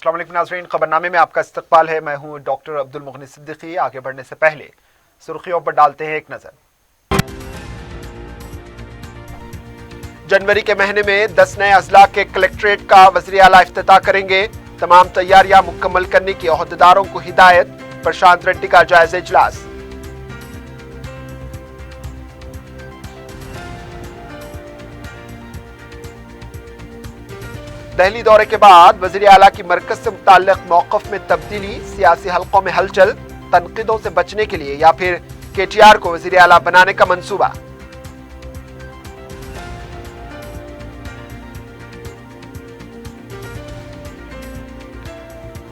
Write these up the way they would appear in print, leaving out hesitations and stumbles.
अस्सलाम वालेकुम नाज़रीन, खबरनामे में आपका इस्तकबाल है। मैं हूं डॉक्टर अब्दुल मुगनी सिद्दीकी। आगे बढ़ने से पहले सुर्खियों पर डालते हैं एक नजर। जनवरी के महीने में 10 नए अजला के कलेक्ट्रेट का वज़ीर आला इफ्तिताह करेंगे। तमाम तैयारियां मुकम्मल करने की ओहदेदारों को हिदायत। प्रशांत रेड्डी का जायजा इजलास। दिल्ली दौरे के बाद वज़ीर आला की मरकज से मुताल्लिक मौक़िफ़ में तब्दीली। सियासी हलकों में हलचल। तनकीदों से बचने के लिए या फिर KTR को वज़ीर आला बनाने का मंसूबा।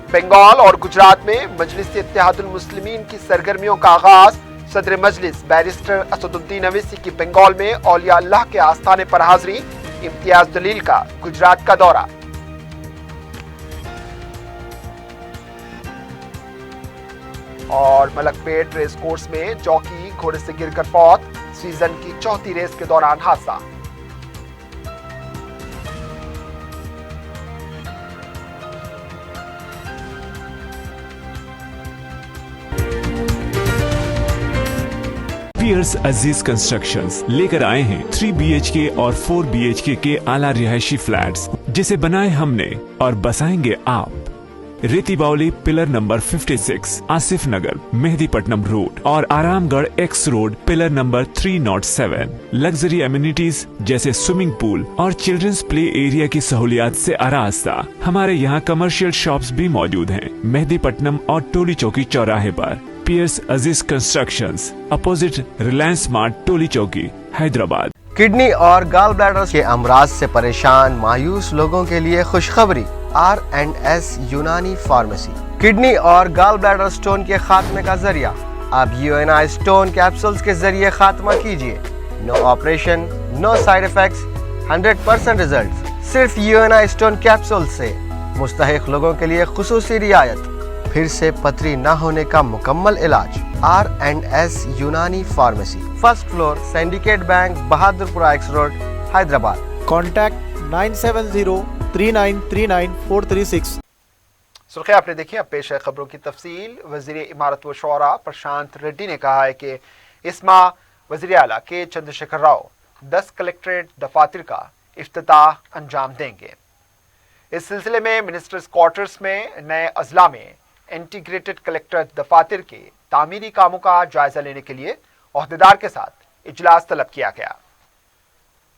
बंगाल और गुजरात में मजलिस इत्तेहादुल मुस्लिमीन की सरगर्मियों का आगाज। सदर मजलिस बैरिस्टर असदुद्दीन अवैसी की बंगाल में औलिया अल्लाह के आस्थाने पर हाजिरी। इम्तियाज जलील का गुजरात का दौरा। और मलकपेट रेस कोर्स में जॉकी घोड़े से गिरकर फौत। सीजन की चौथी रेस के दौरान हादसा। पियर्स अजीज कंस्ट्रक्शंस लेकर आए हैं 3 BHK और 4 BHK के आला रिहायशी फ्लैट्स, जिसे बनाए हमने और बसाएंगे आप। रेती बावली पिलर नंबर 56, आसिफ नगर, मेहदीपट्टनम रोड और Aramghar X road pillar number 307। Luxury amenities जैसे स्विमिंग पूल और चिल्ड्रंस प्ले एरिया की सहूलियात से आरास्ता। हमारे यहाँ कमर्शियल शॉप्स भी मौजूद हैं मेहदीपट्टनम और टोली चौकी चौराहे पर। पियर्स अजीज कंस्ट्रक्शंस, अपोजिट रिलायंस स्मार्ट, टोली चौकी, हैदराबाद। किडनी और गाल ब्लैडर के अमराज से परेशान मायूस लोगों के लिए खुशखबरी। R&S यूनानी फार्मेसी किडनी और गाल ब्लैडर स्टोन के खात्मे का जरिया। अब UNI स्टोन कैप्सूल्स के जरिए खात्मा कीजिए। No operation, no side effects, 100% result. सिर्फ UNI स्टोन कैप्सूल से मुस्तहिक लोगों के लिए खुसूसी रियायत। फिर से पथरी न होने का मुकम्मल इलाज। R&S यूनानी pharmacy, first floor, syndicate bank, Bahadurpura X road, Hyderabad. Contact 9703939436। सुर्खियां आपने देखी। अब पेश है खबरों की तफसील। वजीर इमारत व शौरा प्रशांत रेड्डी ने कहा है कि इस माह वजीर आला के चंद्रशेखर राव 10 कलेक्ट्रेट दफातर का इफ्तिताह अंजाम देंगे। इस सिलसिले में मिनिस्टर्स क्वार्टर्स में नए अजला में इंटीग्रेटेड कलेक्टर दफातर के तामीरी कामों का जायजा लेने के लिए ओहदेदार के साथ इजलास तलब किया गया।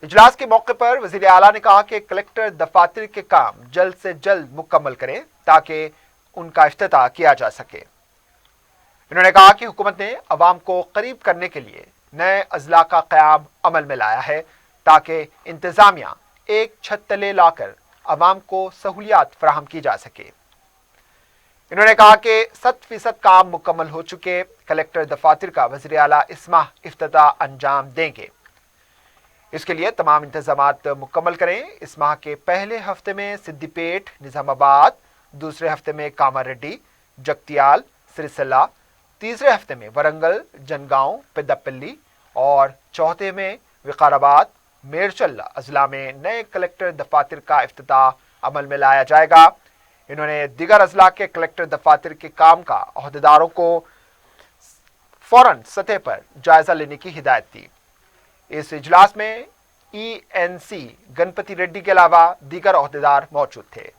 इजलास के मौके पर वजीर आला ने कहा कि कलेक्टर दफातर के काम जल्द से जल्द मुकम्मल करें ताकि उनका इफ्तिताह किया जा सके। इन्होंने कहा कि हुकूमत ने अवाम को करीब करने के लिए नए अजला का क़याम अमल में लाया है ताकि इंतजामिया एक छत तले लाकर अवाम को सहूलियात फराहम की जा सके। इन्होंने कहा कि 100% काम मुकम्मल हो चुके कलेक्टर दफातर का वज़ीर आला इस माह इफ्तिताह अंजाम देंगे। इसके लिए तमाम इंतजामात मुकम्मल करें। इस माह के पहले हफ्ते में सिद्दीपेट, निजामाबाद, दूसरे हफ्ते में कामारेड्डी, जगतियाल, सिरसिल्ला, तीसरे हफ्ते में वरंगल, जनगांव, पेद्दापल्ली और चौथे में विकाराबाद, मेरचल्ला अजला में नए कलेक्टर दफातर का इफ्तिताह अमल में लाया जाएगा। इन्होंने दीगर अजला के कलेक्टर दफातर के काम का ओहदेदारों को फौरन सतह पर जायजा लेने की हिदायत दी। इस इजलास में ENC गणपति रेड्डी के अलावा दीगर ओहदेदार मौजूद थे।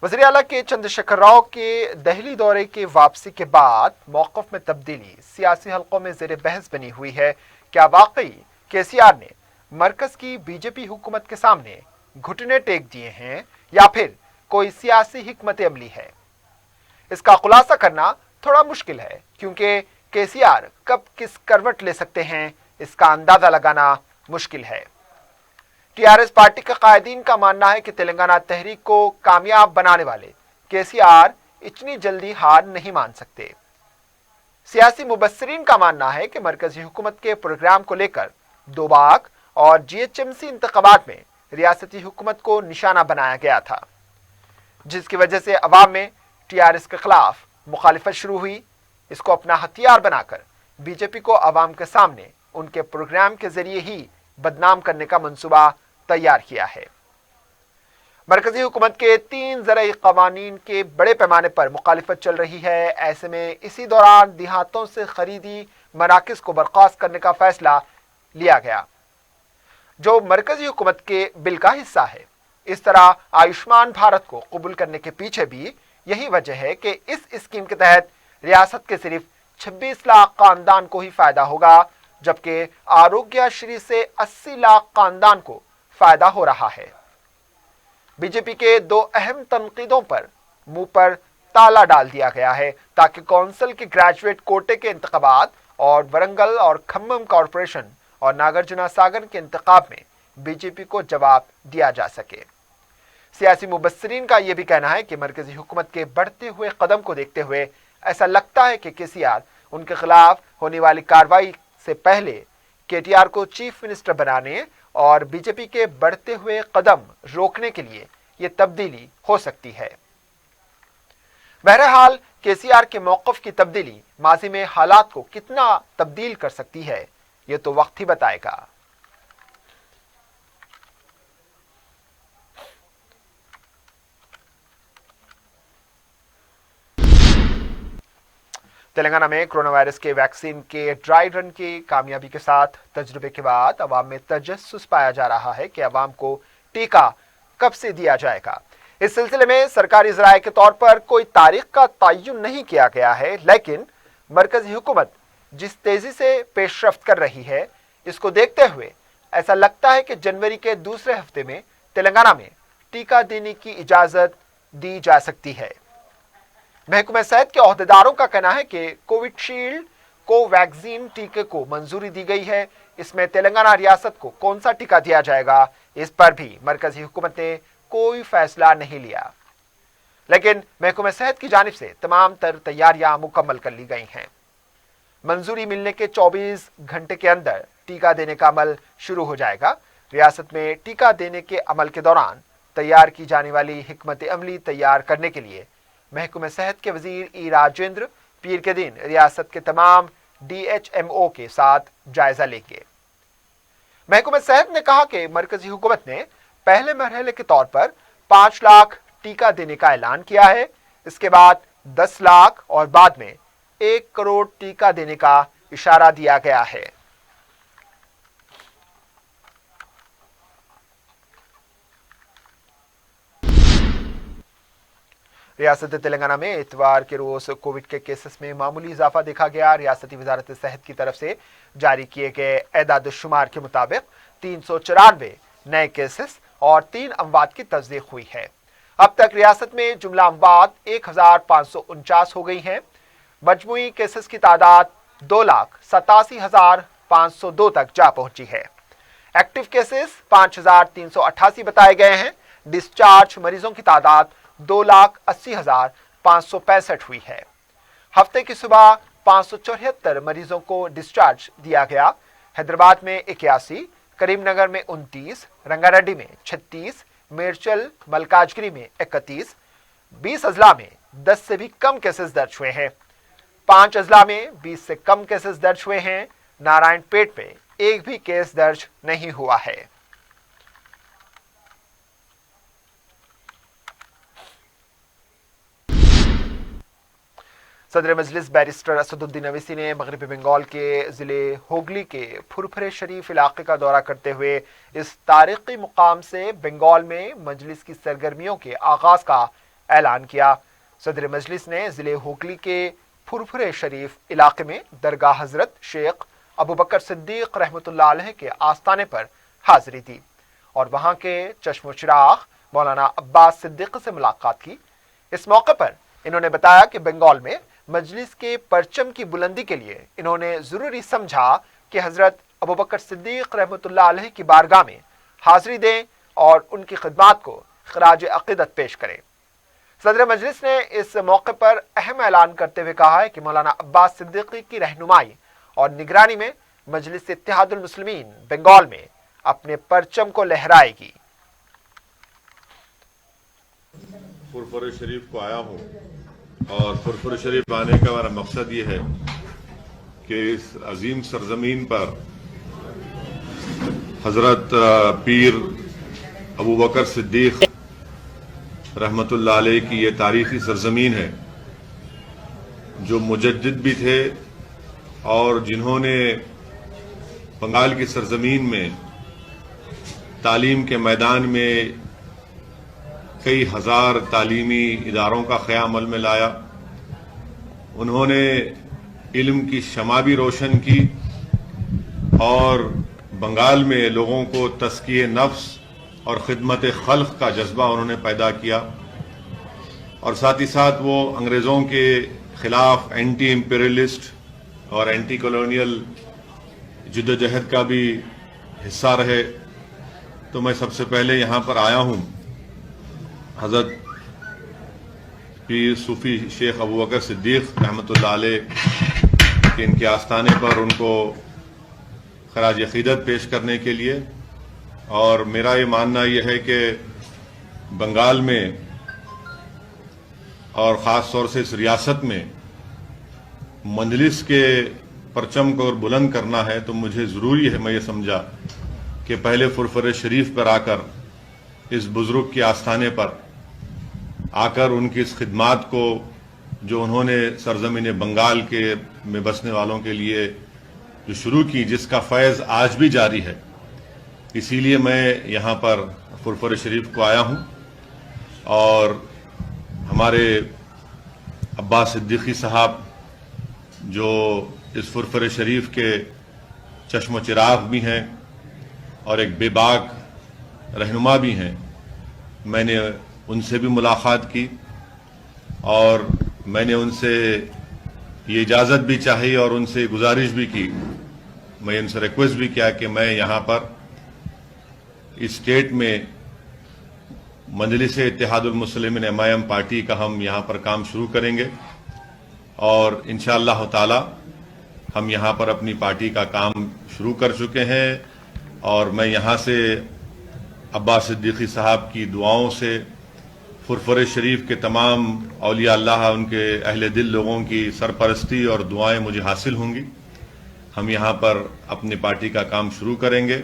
वज़ीर आला के चंद्रशेखर राव के दिल्ली दौरे के वापसी के बाद मौक़िफ़ में तब्दीली सियासी हलकों में ज़ेर बहस बनी हुई है। क्या वाकई KCR ने मरकज की बीजेपी हुकूमत के सामने घुटने टेक दिए हैं या फिर कोई सियासी हिकमत अमली है? इसका खुलासा करना थोड़ा मुश्किल है क्योंकि KCR कब किस करवट ले सकते हैं इसका अंदाजा लगाना मुश्किल है। TRS पार्टी के कायदीन का मानना है कि तेलंगाना तहरीक को कामयाब बनाने वाले KCR इतनी जल्दी हार नहीं मान सकते। सियासी मुबस्सिरीन का मानना है कि मरकजी हुकूमत के प्रोग्राम को लेकर दोबाक और GHMC इंतखाबात में रियासती हुकूमत को निशाना बनाया गया था, जिसकी वजह से अवाम में TRS के खिलाफ मुखालिफत शुरू हुई। इसको अपना हथियार बनाकर बीजेपी को अवाम के सामने उनके प्रोग्राम के जरिए ही बदनाम करने का मंसूबा तैयार किया है। मरकजी हुकूमत के 3 ज़रई क़वानीन के बड़े पैमाने पर मुखालिफत चल रही है। ऐसे में इसी दौरान देहातों से खरीदी मराकज़ को बर्खास्त करने का फैसला लिया गया, जो मरकजी हुकूमत के बिल का हिस्सा है। इस तरह आयुष्मान भारत को कबूल करने के पीछे भी यही वजह है कि इस स्कीम के तहत रियासत के सिर्फ 26 लाख खानदान को ही फायदा होगा, जबकि आरोग्यश्री से 80 लाख खानदान को फायदा हो रहा है। बीजेपी के 2 अहम तनकीदों पर मुंह पर ताला डाल दिया गया है ताकि कौंसिल के ग्रेजुएट कोटे के इंतखाबात और वरंगल और खम्मम कॉरपोरेशन और नागार्जुन सागर के इंतखाब में बीजेपी को जवाब दिया जा सके। सियासी मुबस्सिरीन का यह भी कहना है कि मरकजी हुकूमत के बढ़ते हुए कदम को देखते हुए ऐसा लगता है कि केसीआर उनके खिलाफ होने वाली कार्रवाई से पहले केटीआर को चीफ मिनिस्टर बनाने और बीजेपी के बढ़ते हुए कदम रोकने के लिए यह तब्दीली हो सकती है। बहरहाल केसीआर के मौक़िफ़ की तब्दीली माजी में हालात को कितना तब्दील कर सकती है, यह तो वक्त ही बताएगा। तेलंगाना में कोरोना वायरस के वैक्सीन के ड्राई रन की कामयाबी के साथ तजुर्बे के बाद अवाम में तजस्सुस पाया जा रहा है कि अवाम को टीका कब से दिया जाएगा। इस सिलसिले में सरकारी ज़राए के तौर पर कोई तारीख का तयन नहीं किया गया है, लेकिन मरकजी हुकूमत जिस तेजी से पेशरफ्त कर रही है, इसको देखते हुए ऐसा लगता है कि जनवरी के दूसरे हफ्ते में तेलंगाना में टीका देने की इजाज़त दी जा सकती है। महकमा सेहत के ओहदेदारों का कहना है कि कोविशील्ड कोवैक्सीन टीके को मंजूरी दी गई है। इसमें तेलंगाना रियासत को कौन सा टीका दिया जाएगा, इस पर भी मरकजी हुकूमत ने कोई फैसला नहीं लिया, लेकिन महकमा सेहत की जानिब से तमाम तर तैयारियां मुकम्मल कर ली गई हैं। मंजूरी मिलने के 24 घंटे के अंदर टीका देने का अमल शुरू हो जाएगा। रियासत में टीका देने के अमल के दौरान तैयार की जाने वाली हिकमत अमली तैयार करने के लिए महकमा सेहत के वजीर ई राजेंद्र पीर के दिन रियासत के तमाम DHMO के साथ जायजा लेंगे। महकमा सेहत ने कहा कि मरकजी हुकूमत ने पहले मरहले के तौर पर 5 लाख टीका देने का ऐलान किया है। इसके बाद 10 लाख और बाद में 1 करोड़ टीका देने का इशारा दिया गया है। रियासत तेलंगाना में इतवार के रोज कोविड के केसेस में मामूली इजाफा देखा गया। रियासती वजारत सेहत की तरफ से जारी किए गए एदाद शुमार के मुताबिक 394 नए केसेस और 3 अमवात की तस्दीक हुई है। अब तक रियासत में जुमला अमवात 1549 हो गई हैं। मजमूई केसेस की तादाद 2,87,502 तक जा पहुंची है। एक्टिव केसेस 5,388 बताए गए हैं। डिस्चार्ज मरीजों की तादाद 2,80,565 हुई है। हफ्ते की सुबह 574 मरीजों को डिस्चार्ज दिया गया। हैदराबाद में 81, करीमनगर में 29, रंगारेड्डी में 36, मेरचल मलकाजगिरी में 31, 20 अजला में 10 से भी कम केसेस दर्ज हुए हैं। 5 अजला में 20 से कम केसेस दर्ज हुए हैं। नारायणपेट में एक भी केस दर्ज नहीं हुआ है। सदर मजलिस बैरिस्टर असदुद्दीन अवैसी ने मगरबी बंगाल के ज़िले हुगली के फुरफुरे शरीफ इलाके का दौरा करते हुए इस तारीखी मुकाम से बंगाल में मजलिस की सरगर्मियों के आगाज का ऐलान किया। सदर मजलिस ने ज़िले हुगली के फुरफुरे शरीफ इलाके में दरगाह हजरत शेख अबू बकर सिद्दीक रहमतुल्लाह अलैह के आस्थाने पर हाजिरी दी और वहां के चश्मो चिराग मौलाना अब्बास सिद्दीक से मुलाकात की। इस मौके पर इन्होंने बताया कि बंगाल में मजलिस के परचम की बुलंदी के लिए इन्होंने जरूरी समझा कि हजरत अबू बकर सिद्दीक रहमतुल्लाह अलैह की बारगाह में हाजिरी दें और उनकी खिदमात को खराज अकीदत पेश करें। सदर मजलिस ने इस मौके पर अहम ऐलान करते हुए कहा है कि मौलाना अब्बास सिद्दीकी की रहनुमाई और निगरानी में मजलिस इत्तेहादुल मुस्लिमीन बंगाल में अपने परचम को लहराएगी। फुरफुरे शरीफ को आया हूँ और फुरफुरे शरीफ आने का हमारा मकसद ये है कि इस अजीम सरजमीन पर हजरत पीर अबू बकर सिद्दीक रहमतुल्लाह अलैह की ये तारीखी सरजमीन है, जो मुजद्दिद भी थे और जिन्होंने बंगाल की सरजमीन में तालीम के मैदान में कई हजार तालीमी इदारों का क़याम अमल में लाया। उन्होंने इल्म की शमा भी रोशन की और बंगाल में लोगों को तस्किए नफ्स और खिदमत खल्क का जज्बा उन्होंने पैदा किया, और साथ ही साथ वो अंग्रेज़ों के खिलाफ एंटी इम्पीरियलिस्ट और एंटी कॉलोनियल जिद्दोजहद का भी हिस्सा रहे। तो मैं सबसे पहले यहाँ पर आया हूँ हज़रत पीर सूफी शेख अबू बकर सिद्दीक रहमतुल्लाह अलैह के इनके आस्थाने पर उनको खराज अक़ीदत पेश करने के लिए। और मेरा ये मानना यह है कि बंगाल में और ख़ास तौर से इस रियासत में मजलिस के परचम को बुलंद करना है, तो मुझे ज़रूरी है, मैं ये समझा कि पहले फुरफुरे शरीफ पर आकर इस बुज़ुर्ग के आस्थाने पर आकर उनकी इस खिदमात को जो उन्होंने सरजमीन बंगाल के में बसने वालों के लिए जो शुरू की, जिसका फैज़ आज भी जारी है, इसीलिए मैं यहाँ पर फुरफुरे शरीफ को आया हूँ। और हमारे अब्बास सिद्दीकी साहब जो इस फुरफुरे शरीफ के चश्म चिराग भी हैं और एक बेबाक रहनुमा भी हैं, मैंने उनसे भी मुलाकात की और मैंने उनसे ये इजाज़त भी चाही और उनसे गुजारिश भी की, मैं उनसे रिक्वेस्ट भी किया कि मैं यहाँ पर इस स्टेट में मजलिस इत्तेहादुल मुस्लिमीन एमआईएम पार्टी का हम यहाँ पर काम शुरू करेंगे और इंशाअल्लाह ताला हम यहाँ पर अपनी पार्टी का काम शुरू कर चुके हैं। और मैं यहाँ से अब्बास सिद्दीकी साहब की दुआओं से फुरफुरे शरीफ के तमाम औलिया अल्लाह, उनके अहले दिल लोगों की सरपरस्ती और दुआएं मुझे हासिल होंगी। हम यहाँ पर अपनी पार्टी का काम शुरू करेंगे।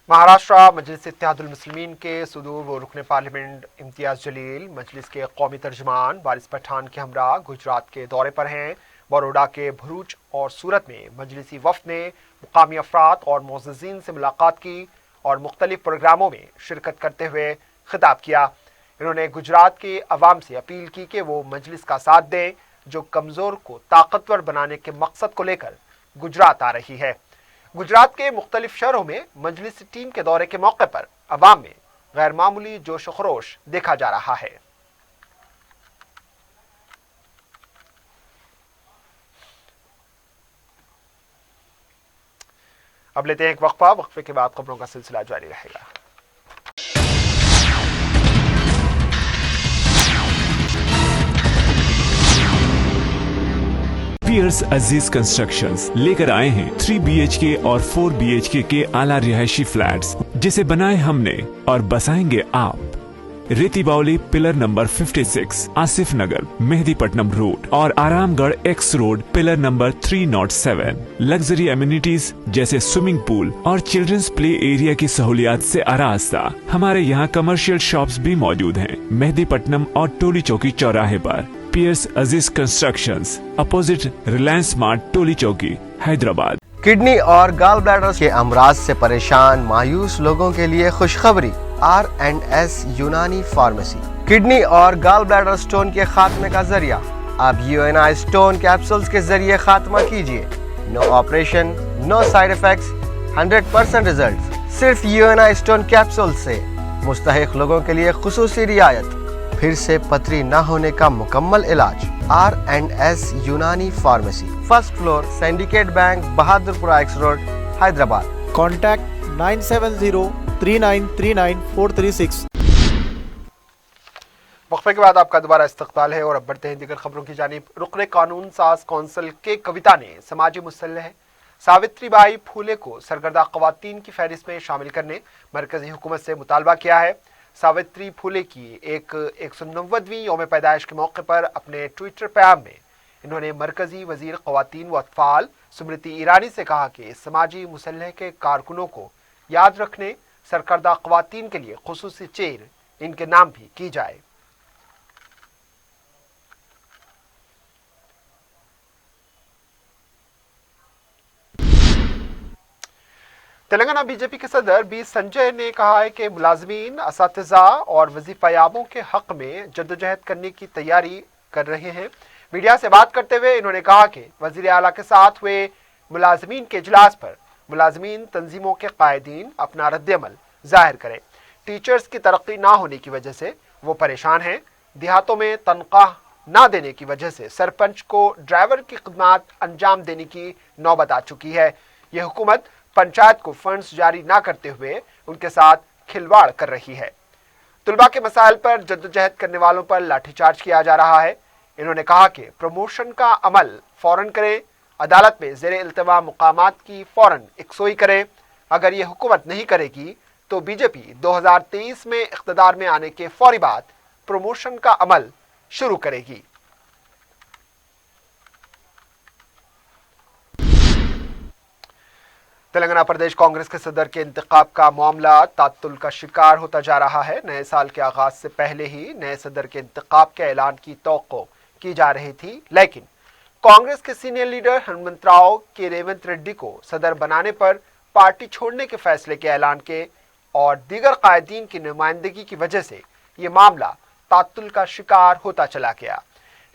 महाराष्ट्र मजलिस इत्तेहादुल मुस्लिमीन के सदूर व रुकन पार्लियामेंट इम्तियाज जलील मजलिस के कौमी तर्जमान वारिस पठान के हमरा गुजरात के दौरे पर हैं। बड़ौदा के भरूच और सूरत में मजलिसी वफ्द ने मुकामी अफराद और मोअज़्ज़िज़ीन से मुलाकात की और मुख्तलिफ प्रोग्रामों में शिरकत करते हुए खिताब किया। इन्होंने गुजरात के अवाम से अपील की कि वो मजलिस का साथ दें, जो कमज़ोर को ताकतवर बनाने के मकसद को लेकर गुजरात आ रही है। गुजरात के मुख्तलिफ शहरों में मजलिस टीम के दौरे के मौके पर अवाम में गैर मामूली जोश व खरोश देखा जा रहा है। अब लेते हैं एक वक्फा, वक्फे के बाद खबरों का सिलसिला जारी रहेगा। पियर्स अजीज कंस्ट्रक्शंस लेकर आए हैं 3 BHK और 4 BHK के आला रिहायशी फ्लैट्स, जिसे बनाए हमने और बसाएंगे आप। रेती बावली पिलर नंबर 56 आसिफ नगर मेहदीपट्टनम रोड और Aramghar x road pillar number 307। Luxury amenities जैसे स्विमिंग पूल और चिल्ड्रंस प्ले एरिया की सहूलियात से आरास्ता। हमारे यहाँ कमर्शियल शॉप्स भी मौजूद हैं मेहदीपट्टनम और टोली चौकी चौराहे पर। पियर्स अजीज कंस्ट्रक्शंस अपोजिट रिलायंस स्मार्ट टोली चौकी हैदराबाद। किडनी और गाल ब्लैडर के अमराज से परेशान मायूस लोगों के लिए खुशखबरी, R&S यूनानी फार्मेसी किडनी और गाल ब्लैडर स्टोन के खात्मे का जरिया। अब UNI स्टोन कैप्सूल्स के जरिए खात्मा कीजिए। No operation, no side effects, 100% result. सिर्फ UNI स्टोन कैप्सूल से मुस्तहिक लोगों के लिए खुसूसी रियायत। फिर से पथरी न होने का मुकम्मल इलाज। R&S यूनानी pharmacy, first floor, syndicate bank, Bahadurpura x road, Hyderabad. Contact 9703939436। वक्फे के बाद आपका दोबारा इस्तकबाल है और अब बढ़ते हैं दीगर खबरों की जानिब। रुकन कानून साज कौंसिल के कविता ने समाजी मुसल्लह सावित्री बाई फूले को सरगर्दा खवातीन की फहरिस्त में शामिल करने मरकजी हुकूमत से मुतालबा किया है। सावित्री फूले की एक 190वीं यौम पैदाइश के मौके पर अपने ट्विटर पैगाम में इन्होंने मरकजी वजीर ख़वातीन व अतफ़ाल स्मृति ईरानी से कहा कि समाजी मुसल्लह के कारकुनों को याद रखने सरकर्दा ख्वातीन के लिए खुसूसी चेयर इनके नाम भी की जाए। तेलंगाना बीजेपी के सदर बी संजय ने कहा है कि मुलाजमीन, असातिज़ा और वजीफायाबों के हक में जद्दोजहद करने की तैयारी कर रहे हैं। मीडिया से बात करते हुए इन्होंने कहा कि वजीर आला के साथ हुए मुलाजमीन के इजलास पर मुलाजमीन तंजीमों के कायदीन अपना रद्द-ए-अमल जाहिर करें। टीचर्स की तरक्की ना होने की वजह से वो परेशान हैं। देहातों में तनख्वाह ना देने की वजह से सरपंच को ड्राइवर की खिदमत अंजाम देने की नौबत आ चुकी है। ये हुकूमत पंचायत को फंड्स जारी ना करते हुए उनके साथ खिलवाड़ कर रही है। तुलबा के मसाइल पर जद्दोजहद करने वालों पर लाठीचार्ज किया जा रहा है। इन्होंने कहा कि प्रमोशन का अमल फौरन करें, अदालत में ज़ेरे इल्तिवा मुकामात की फौरन यकसोई करें। अगर ये हुकूमत नहीं करेगी तो बीजेपी 2023 में इख्तिदार में आने के फौरी बाद प्रमोशन का अमल शुरू करेगी। तेलंगाना प्रदेश कांग्रेस के सदर के इंतखाब का मामला तात्तुल का शिकार होता जा रहा है। नए साल के आगाज से पहले ही नए सदर के इंतखाब के ऐलान की तवक्को की जा रही थी, लेकिन कांग्रेस के सीनियर लीडर हनुमंतराव के रेवंत रेड्डी को सदर बनाने पर पार्टी छोड़ने के फैसले के ऐलान के और दीगर कायदीन की नुमाइंदगी की वजह से ये मामला तात्तुल का शिकार होता चला गया।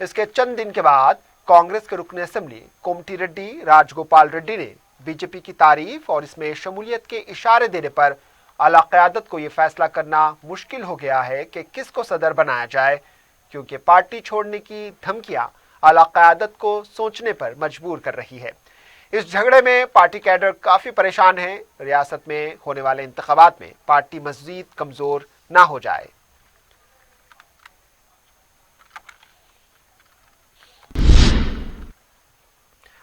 इसके चंद दिन के बाद कांग्रेस के रुकन असेंबली कोमटी रेड्डी राजगोपाल रेड्डी ने बीजेपी की तारीफ और इसमें शमूलियत के इशारे देने पर आला क़यादत को यह फैसला करना मुश्किल हो गया है कि किसको सदर बनाया जाए, क्योंकि पार्टी छोड़ने की धमकियां आला क़यादत को सोचने पर मजबूर कर रही है। इस झगड़े में पार्टी कैडर काफी परेशान है। रियासत में होने वाले इंतखाबात में पार्टी मज़ीद कमजोर ना हो जाए।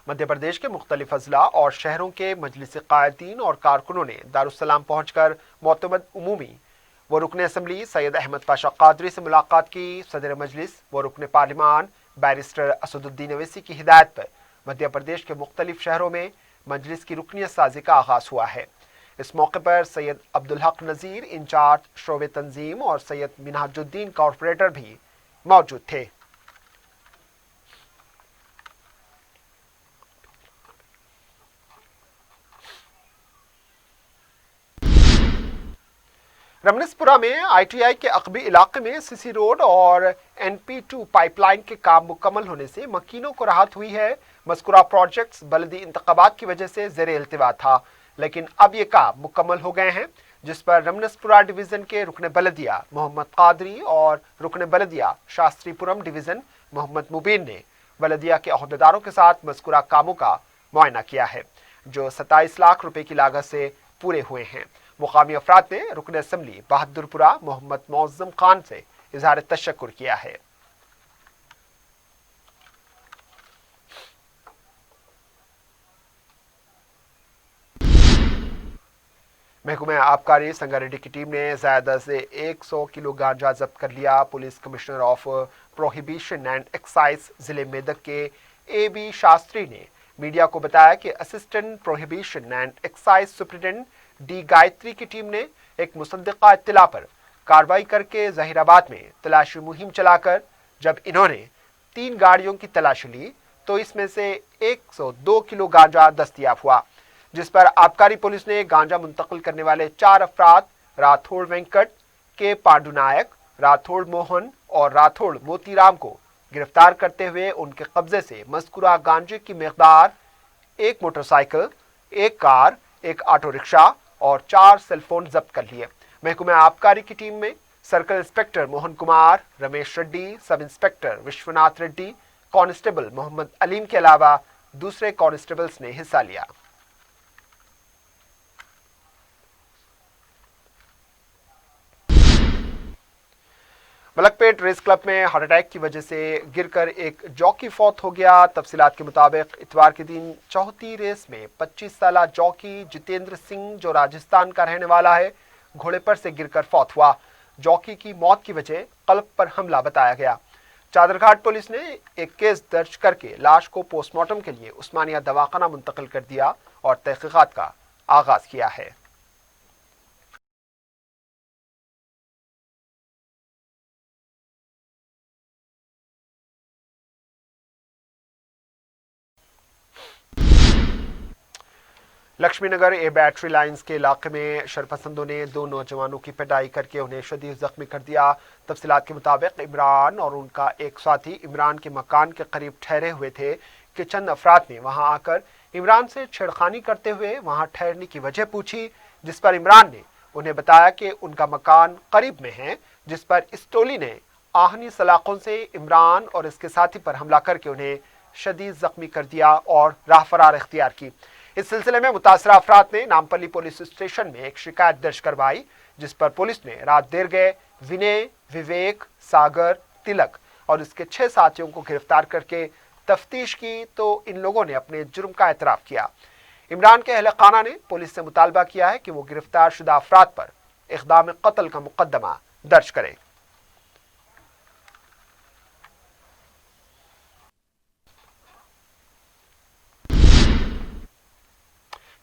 मध्य प्रदेश के मुख्तलिफ अजला और शहरों के मजलिस कायदीन और कारकुनों ने दारुस्सलाम पहुंचकर मोतमद उमूमी व रुकन असम्बली सैयद अहमद पाशा कादरी से मुलाकात की। सदर मजलिस व रुकन पार्लिमान बैरिस्टर असदुद्दीन अवैसी की हिदायत पर मध्य प्रदेश के मुख्तलिफ शहरों में मजलिस की रुकनियत साजी का आगाज हुआ है। इस मौके पर सैयद अब्दुल हक नज़ीर इंचार्ज शोबे तंजीम और सैयद मिनहाजुद्दीन कॉरपोरेटर भी मौजूद थे। रमनीसपुरा में आईटीआई के अकबी इलाके में सीसी रोड और NP2 पाइपलाइन के काम मुकम्मल होने से मकीनों को राहत हुई है। मज़कूरा प्रोजेक्ट्स बलदी इंतखाबात की वजह से ज़ेरे इल्तिवा था, लेकिन अब ये काम मुकम्मल हो गए हैं, जिस पर रमनीसपुरा डिवीज़न के रुकन बलदिया मोहम्मद कादरी और रुकन बलदिया शास्त्रीपुरम डिवीज़न मोहम्मद मुबीन ने बलदिया के अहदेदारों के साथ मज़कूरा कामों का मुआयना किया है, जो 27 लाख रुपए की लागत से पूरे हुए हैं। मुकामी अफराद ने रुकन असम्बली बहादुरपुरा मोहम्मद मौज़म खान से इजहार तशक्कुर किया है। महकमा आबकारी संगारेड्डी की टीम ने ज़्यादा से 100 किलो गांजा जब्त कर लिया। Police commissioner of prohibition and excise जिले मेदक के AB शास्त्री ने मीडिया को बताया कि assistant prohibition and excise superintendent D Gayatri की टीम ने एक मुसद्दिका इत्तला पर कार्रवाई करके जहीराबाद में तलाशी मुहिम चलाकर जब इन्होंने 3 गाड़ियों की तलाशी ली तो इसमें से 102 किलो गांजा दस्तयाब हुआ, जिस पर आबकारी पुलिस ने गांजा मुंतकिल करने वाले 4 अफराद राठौड़ वेंकट, के पांडु नायक, राठौड़ मोहन और राठौड़ मोतीराम को गिरफ्तार करते हुए उनके कब्जे से मज़कूरा गांजे की मिकदार 1 मोटरसाइकिल, 1 कार, 1 ऑटो रिक्शा और 4 सेलफोन जब्त कर लिए। महकमा आबकारी की टीम में circle inspector Mohan Kumar, Ramesh Reddy, sub inspector Vishwanath Reddy, constable Mohammed Aleem के अलावा दूसरे कांस्टेबल्स ने हिस्सा लिया। मलकपेट रेस क्लब में हार्ट अटैक की वजह से गिरकर एक जॉकी फौत हो गया। तफसीलात के मुताबिक इतवार के दिन चौथी रेस में 25 साला जॉकी जितेंद्र सिंह, जो राजस्थान का रहने वाला है, घोड़े पर से गिरकर फौत हुआ। जॉकी की मौत की वजह कल्ब पर हमला बताया गया। चादरघाट पुलिस ने एक केस दर्ज करके लाश को पोस्टमार्टम के लिए उस्मानिया दवाखाना मुंतकिल कर दिया और तहकीकात का आगाज किया है। लक्ष्मी नगर ए बैटरी लाइंस के इलाके में शरपसंदों ने 2 नौजवानों की पिटाई करके उन्हें शदीद जख्मी कर दिया। तफसीलात के मुताबिक इमरान और उनका एक साथी इमरान के मकान के करीब ठहरे हुए थे कि चंद अफराद ने वहां आकर इमरान से छेड़खानी करते हुए वहां ठहरने की वजह पूछी, जिस पर इमरान ने उन्हें बताया कि उनका मकान करीब में है, जिस पर इस टोली ने आहनी सलाखों से इमरान और इसके साथी पर हमला करके उन्हें शदीद जख्मी कर दिया और राह फरार इख्तियार की। इस सिलसिले में मुतासरा अफराद ने नामपल्ली पुलिस स्टेशन में एक शिकायत दर्ज करवाई, जिस पर पुलिस ने रात देर गए विनय, विवेक, सागर, तिलक और इसके 6 साथियों को गिरफ्तार करके तफ्तीश की तो इन लोगों ने अपने जुर्म का एतराफ किया। इमरान के अहले खाना ने पुलिस से मुतालबा किया है कि वो गिरफ्तार शुदा अफराद पर इक़दाम कत्ल का मुकदमा दर्ज करें।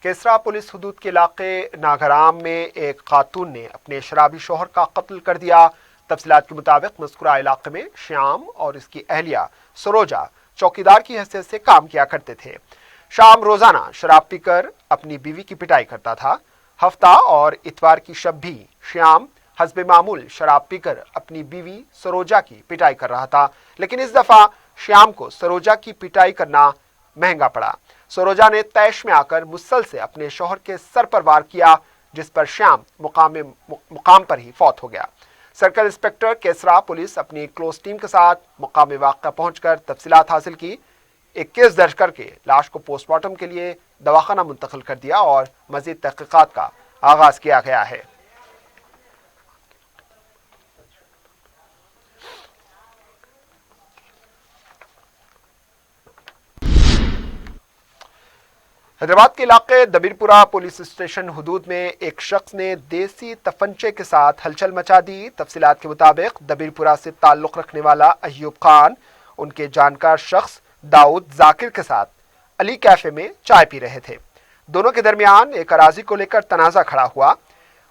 केसरा पुलिस हुदूद के इलाके नागराम में एक खातून ने अपने शराबी शौहर का कत्ल कर दिया। तफसीलात के मुताबिक मज़कूरा इलाके में श्याम और इसकी अहलिया सरोजा चौकीदार की हैसियत से काम किया करते थे। शाम रोजाना शराब पीकर अपनी बीवी की पिटाई करता था। हफ्ता और इतवार की शब भी श्याम हस्बे मामूल शराब पीकर अपनी बीवी सरोजा की पिटाई कर रहा था, लेकिन इस दफा श्याम को सरोजा की पिटाई करना महंगा पड़ा। सरोजा ने तैश में आकर मुसल से अपने शौहर के सर पर वार किया, जिस पर श्याम मुकाम पर ही फौत हो गया। सर्कल इंस्पेक्टर केसरा पुलिस अपनी क्लोज टीम के साथ मुकाम वाक़या पहुंचकर तफसीलात हासिल की। एक केस दर्ज करके लाश को पोस्टमार्टम के लिए दवाखाना मुंतकिल कर दिया और मजीद तहकीकात का आगाज किया गया है। हैदराबाद के इलाके दबीरपुरा पुलिस स्टेशन हुदूद में एक शख्स ने देसी तफंचे के साथ हलचल मचा दी। तफसीलात के मुताबिक दबीरपुरा से ताल्लुक रखने वाला अय्यूब खान उनके जानकार शख्स दाऊद जाकिर के साथ अली कैफे में चाय पी रहे थे। दोनों के दरमियान एक अराजी को लेकर तनाजा खड़ा हुआ।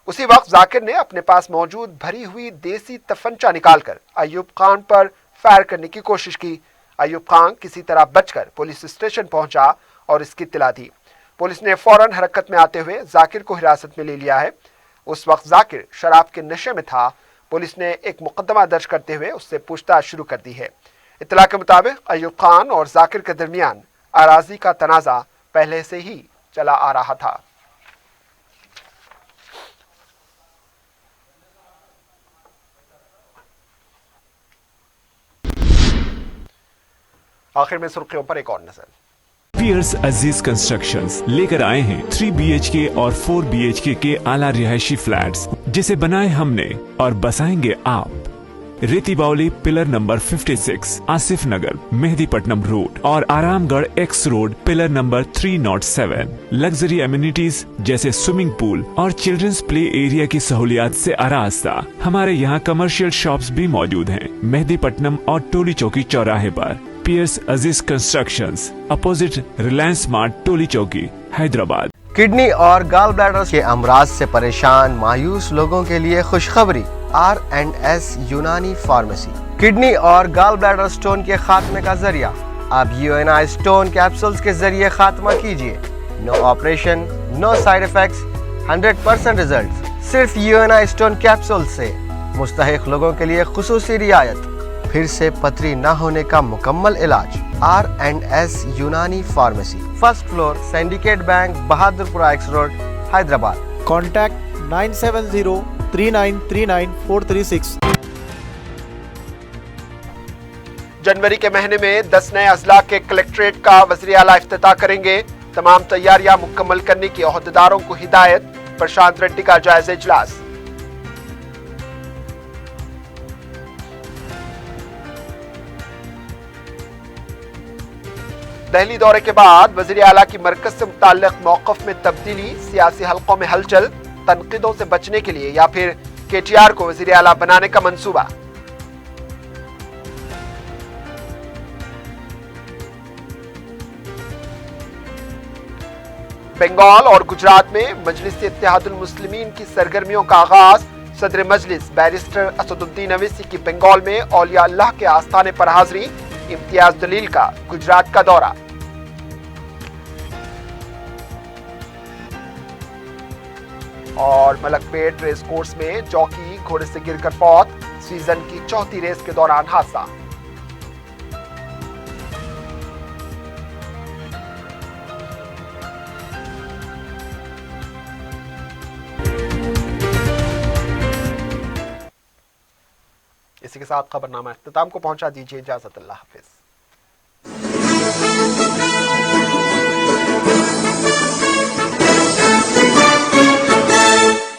उसी वक्त जाकिर ने अपने पास मौजूद भरी हुई देसी तफंचा निकालकर अय्यूब खान पर फायर करने की कोशिश की। अय्यूब खान किसी तरह बचकर पुलिस स्टेशन पहुंचा और इसकी इत्तला दी। पुलिस ने फौरन हरकत में आते हुए जाकिर को हिरासत में ले लिया है। उस वक्त जाकिर शराब के नशे में था। पुलिस ने एक मुकदमा दर्ज करते हुए उससे पूछताछ शुरू कर दी है। इत्तला के मुताबिक अय्यूब खान और जाकिर के दरमियान अराजी का तनाजा पहले से ही चला आ रहा था। आखिर में सुर्खियों पर एक और नजर। पियर्स अजीज कंस्ट्रक्शंस लेकर आए हैं 3 BHK और 4 BHK के आला रिहायशी फ्लैट्स, जिसे बनाए हमने और बसाएंगे आप। रेती बावली पिलर नंबर 56, आसिफ नगर, मेहदीपट्टनम रोड और Aramghar x road pillar number 307। Luxury amenities जैसे स्विमिंग पूल और चिल्ड्रंस प्ले एरिया की सहूलियात से आरास्ता। हमारे यहाँ कमर्शियल शॉप्स भी मौजूद हैं मेहदीपट्टनम और टोली चौकी चौराहे पर। पियर्स अजीज कंस्ट्रक्शंस, अपोजिट रिलायंस स्मार्ट, टोली चौकी, हैदराबाद। किडनी और गॉल ब्लैडर के अमराज से परेशान मायूस लोगों के लिए खुशखबरी। R&S यूनानी फार्मेसी किडनी और गॉल ब्लैडर स्टोन के खात्मे का जरिया। अब UNI स्टोन कैप्सूल्स के जरिए खात्मा कीजिए। No operation, no side effects, 100% result सिर्फ UNI स्टोन कैप्सूल से। मुस्तहिक लोगों के लिए खुसूसी रियायत। फिर से पथरी न होने का मुकम्मल इलाज। R&S यूनानी pharmacy, first floor, syndicate bank, Bahadurpura x road, Hyderabad. Contact 970-3939-436। जनवरी के महीने में 10 नए अजला के कलेक्ट्रेट का वज़ीर आला इफ्तिताह करेंगे। तमाम तैयारियां मुकम्मल करने की ओहदेदारों को हिदायत। प्रशांत रेड्डी का जायजा इजलास। दिल्ली दौरे के बाद वज़ीर आला की मरकज से मुताल्लिक मौक़िफ़ में तब्दीली। सियासी हलकों में हलचल। तनकीदों से बचने के लिए या फिर KTR को वज़ीर आला बनाने का मंसूबा। बंगाल और गुजरात में मजलिस इत्तेहादुल मुस्लिमीन की सरगर्मियों का आगाज। सदर मजलिस बैरिस्टर असदुद्दीन अवैसी की बंगाल में औलिया अल्लाह के आस्थाने पर हाजिरी। इम्तियाज जलील का गुजरात का दौरा। اور ملک پیٹ ریس کورس میں جوکی گھوڑے سے گر کر فوت، سیزن کی چوتھی ریس کے دوران حادثہ۔ اسی کے ساتھ خبرنامہ اختتام کو پہنچا، دیجیے اجازت، اللہ حافظ۔